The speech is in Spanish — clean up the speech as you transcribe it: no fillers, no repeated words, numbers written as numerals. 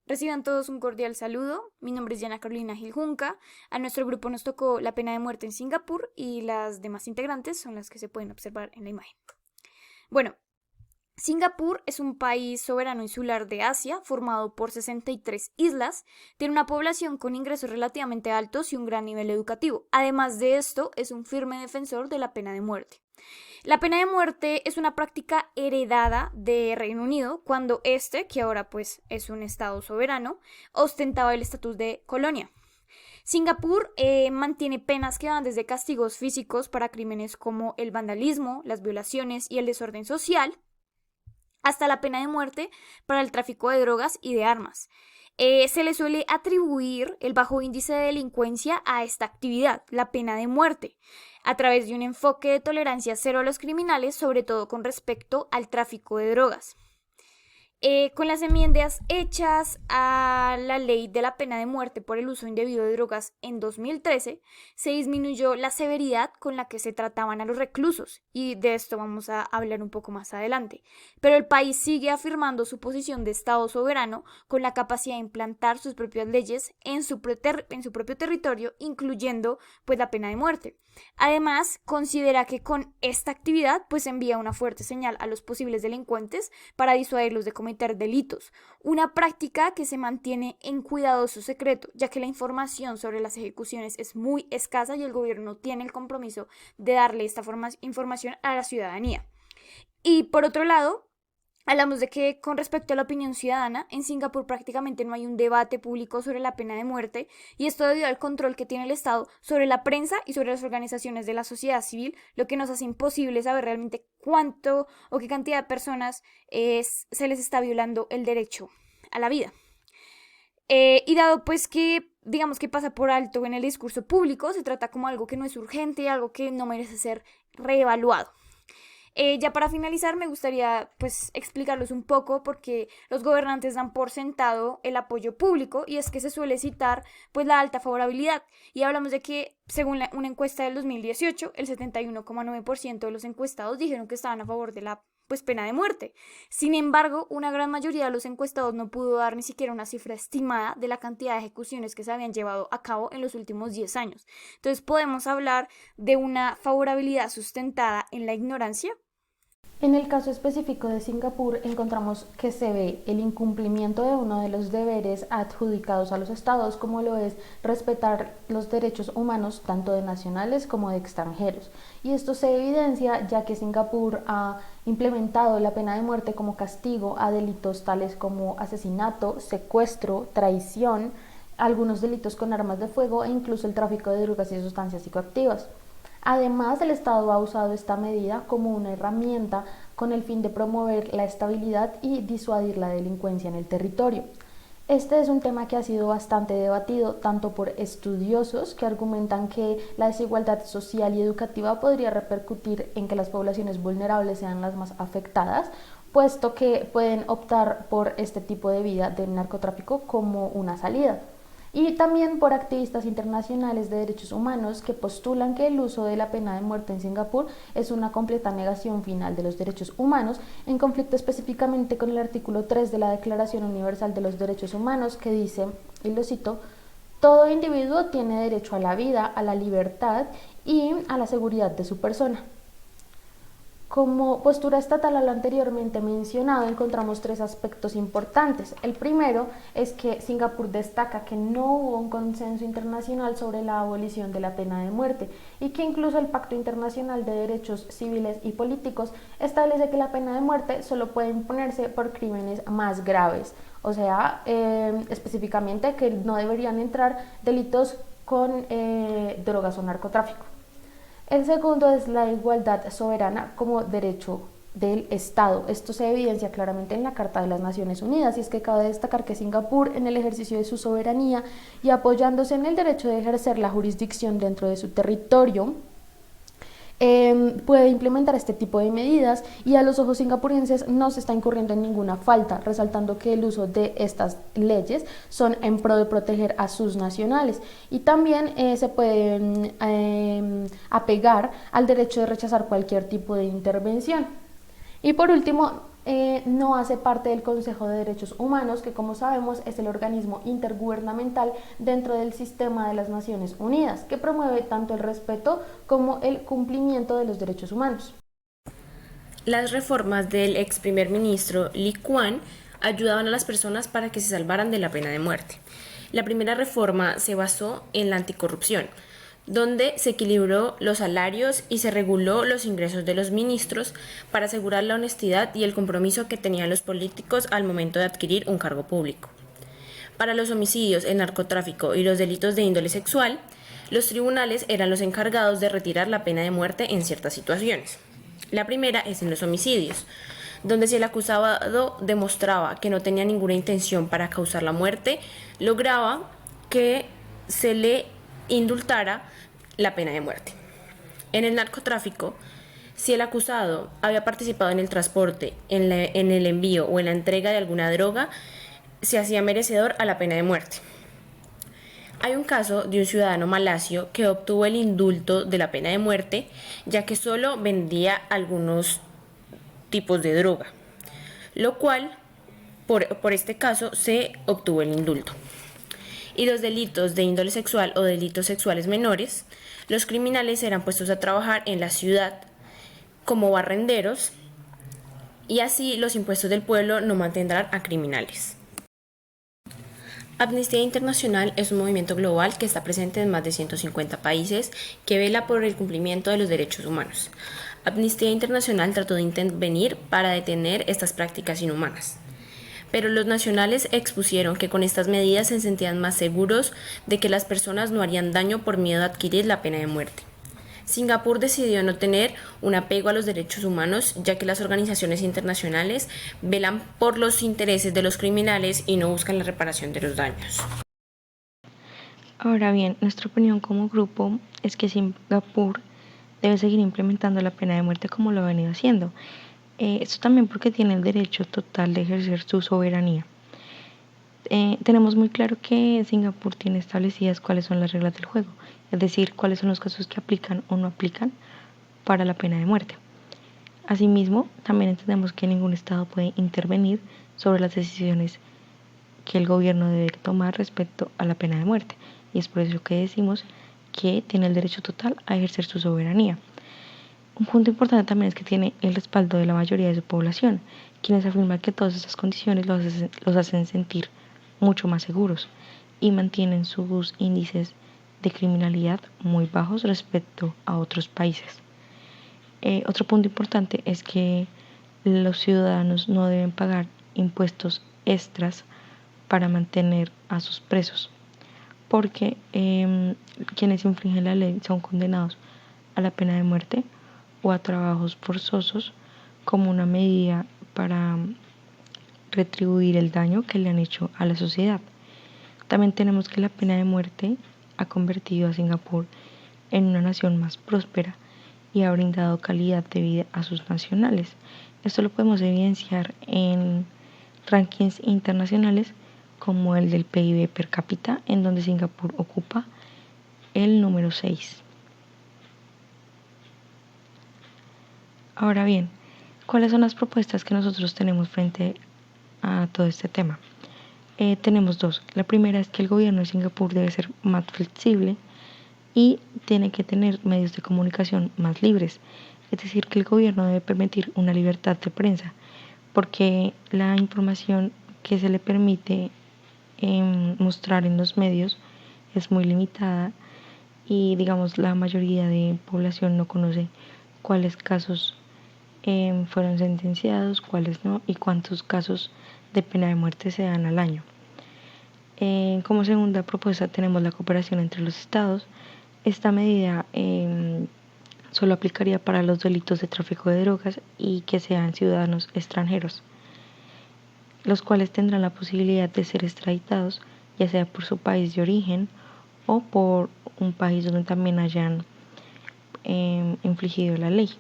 Reciban todos un cordial saludo. Mi nombre es Yana Carolina Gil Junca. A nuestro grupo nos tocó la pena de muerte en Singapur y las demás integrantes son las que se pueden observar en la imagen. Bueno, Singapur es un país soberano insular de Asia formado por 63 islas, tiene una población con ingresos relativamente altos y un gran nivel educativo. Además de esto, es un firme defensor de la pena de muerte. La pena de muerte es una práctica heredada de Reino Unido cuando este, que ahora pues es un estado soberano, ostentaba el estatus de colonia. Singapur mantiene penas que van desde castigos físicos para crímenes como el vandalismo, las violaciones y el desorden social, hasta la pena de muerte para el tráfico de drogas y de armas. Se le suele atribuir el bajo índice de delincuencia a esta actividad, la pena de muerte, a través de un enfoque de tolerancia cero a los criminales, sobre todo con respecto al tráfico de drogas. Con las enmiendas hechas a la ley de la pena de muerte por el uso indebido de drogas en 2013, se disminuyó la severidad con la que se trataban a los reclusos, y de esto vamos a hablar un poco más adelante. Pero el país sigue afirmando su posición de Estado soberano con la capacidad de implantar sus propias leyes en su propio territorio, incluyendo pues la pena de muerte. Además, considera que con esta actividad pues envía una fuerte señal a los posibles delincuentes para disuadirlos de cometer delitos, una práctica que se mantiene en cuidadoso secreto, ya que la información sobre las ejecuciones es muy escasa y el gobierno tiene el compromiso de darle esta información a la ciudadanía. Y por otro lado, hablamos de que con respecto a la opinión ciudadana, en Singapur prácticamente no hay un debate público sobre la pena de muerte, y esto debido al control que tiene el Estado sobre la prensa y sobre las organizaciones de la sociedad civil, lo que nos hace imposible saber realmente cuánto o qué cantidad de personas se les está violando el derecho a la vida. Y dado pues que digamos que pasa por alto en el discurso público, se trata como algo que no es urgente, algo que no merece ser reevaluado. Ya para finalizar, me gustaría pues explicarlos un poco porque los gobernantes dan por sentado el apoyo público, y es que se suele citar pues la alta favorabilidad, y hablamos de que según una encuesta del 2018 el 71,9% de los encuestados dijeron que estaban a favor de la pues pena de muerte. Sin embargo, una gran mayoría de los encuestados no pudo dar ni siquiera una cifra estimada de la cantidad de ejecuciones que se habían llevado a cabo en los últimos 10 años. Entonces podemos hablar de una favorabilidad sustentada en la ignorancia. En el caso específico de Singapur encontramos que se ve el incumplimiento de uno de los deberes adjudicados a los estados, como lo es respetar los derechos humanos tanto de nacionales como de extranjeros. Y esto se evidencia ya que Singapur ha implementado la pena de muerte como castigo a delitos tales como asesinato, secuestro, traición, algunos delitos con armas de fuego e incluso el tráfico de drogas y sustancias psicoactivas. Además, el Estado ha usado esta medida como una herramienta con el fin de promover la estabilidad y disuadir la delincuencia en el territorio. Este es un tema que ha sido bastante debatido tanto por estudiosos que argumentan que la desigualdad social y educativa podría repercutir en que las poblaciones vulnerables sean las más afectadas, puesto que pueden optar por este tipo de vida del narcotráfico como una salida. Y también por activistas internacionales de derechos humanos que postulan que el uso de la pena de muerte en Singapur es una completa negación final de los derechos humanos, en conflicto específicamente con el artículo 3 de la Declaración Universal de los Derechos Humanos, que dice, y lo cito: todo individuo tiene derecho a la vida, a la libertad y a la seguridad de su persona. Como postura estatal a lo anteriormente mencionado, encontramos tres aspectos importantes. El primero es que Singapur destaca que no hubo un consenso internacional sobre la abolición de la pena de muerte, y que incluso el Pacto Internacional de Derechos Civiles y Políticos establece que la pena de muerte solo puede imponerse por crímenes más graves, o sea, específicamente que no deberían entrar delitos con drogas o narcotráfico. El segundo es la igualdad soberana como derecho del Estado. Esto se evidencia claramente en la Carta de las Naciones Unidas, y es que cabe destacar que Singapur, en el ejercicio de su soberanía y apoyándose en el derecho de ejercer la jurisdicción dentro de su territorio, puede implementar este tipo de medidas, y a los ojos singapurienses no se está incurriendo en ninguna falta, resaltando que el uso de estas leyes son en pro de proteger a sus nacionales, y también se pueden apegar al derecho de rechazar cualquier tipo de intervención. Y por último, no hace parte del Consejo de Derechos Humanos, que como sabemos es el organismo intergubernamental dentro del sistema de las Naciones Unidas, que promueve tanto el respeto como el cumplimiento de los derechos humanos. Las reformas del ex primer ministro Lee Kuan ayudaban a las personas para que se salvaran de la pena de muerte. La primera reforma se basó en la anticorrupción, donde se equilibró los salarios y se reguló los ingresos de los ministros para asegurar la honestidad y el compromiso que tenían los políticos al momento de adquirir un cargo público. Para los homicidios, el narcotráfico y los delitos de índole sexual, los tribunales eran los encargados de retirar la pena de muerte en ciertas situaciones. La primera es en los homicidios, donde si el acusado demostraba que no tenía ninguna intención para causar la muerte, lograba que se le indultara la pena de muerte. En el narcotráfico, si el acusado había participado en el transporte, en el envío o en la entrega de alguna droga, se hacía merecedor a la pena de muerte. Hay un caso de un ciudadano malasio que obtuvo el indulto de la pena de muerte, ya que solo vendía algunos tipos de droga, lo cual, por este caso, se obtuvo el indulto. Y los delitos de índole sexual o delitos sexuales menores, los criminales serán puestos a trabajar en la ciudad como barrenderos y así los impuestos del pueblo no mantendrán a criminales. Amnistía Internacional es un movimiento global que está presente en más de 150 países que vela por el cumplimiento de los derechos humanos. Amnistía Internacional trató de intervenir para detener estas prácticas inhumanas, pero los nacionales expusieron que con estas medidas se sentían más seguros de que las personas no harían daño por miedo a adquirir la pena de muerte. Singapur decidió no tener un apego a los derechos humanos, ya que las organizaciones internacionales velan por los intereses de los criminales y no buscan la reparación de los daños. Ahora bien, nuestra opinión como grupo es que Singapur debe seguir implementando la pena de muerte como lo ha venido haciendo. Esto también porque tiene el derecho total de ejercer su soberanía. Tenemos muy claro que Singapur tiene establecidas cuáles son las reglas del juego, es decir, cuáles son los casos que aplican o no aplican para la pena de muerte. Asimismo, también entendemos que ningún Estado puede intervenir sobre las decisiones que el gobierno debe tomar respecto a la pena de muerte, y es por eso que decimos que tiene el derecho total a ejercer su soberanía. Un punto importante también es que tiene el respaldo de la mayoría de su población, quienes afirman que todas estas condiciones los hacen sentir mucho más seguros y mantienen sus índices de criminalidad muy bajos respecto a otros países. Otro punto importante es que los ciudadanos no deben pagar impuestos extras para mantener a sus presos, porque quienes infringen la ley son condenados a la pena de muerte o a trabajos forzosos como una medida para retribuir el daño que le han hecho a la sociedad. También tenemos que la pena de muerte ha convertido a Singapur en una nación más próspera y ha brindado calidad de vida a sus nacionales. Esto lo podemos evidenciar en rankings internacionales como el del PIB per cápita, en donde Singapur ocupa el número 6. Ahora bien, ¿cuáles son las propuestas que nosotros tenemos frente a todo este tema? Tenemos dos. La primera es que el gobierno de Singapur debe ser más flexible y tiene que tener medios de comunicación más libres. Es decir, que el gobierno debe permitir una libertad de prensa, porque la información que se le permite mostrar en los medios es muy limitada y digamos la mayoría de población no conoce cuáles casos fueron sentenciados, cuáles no y cuántos casos de pena de muerte se dan al año. Como segunda propuesta tenemos la cooperación entre los estados. Esta medida solo aplicaría para los delitos de tráfico de drogas y que sean ciudadanos extranjeros, los cuales tendrán la posibilidad de ser extraditados, ya sea por su país de origen o por un país donde también hayan infligido la ley.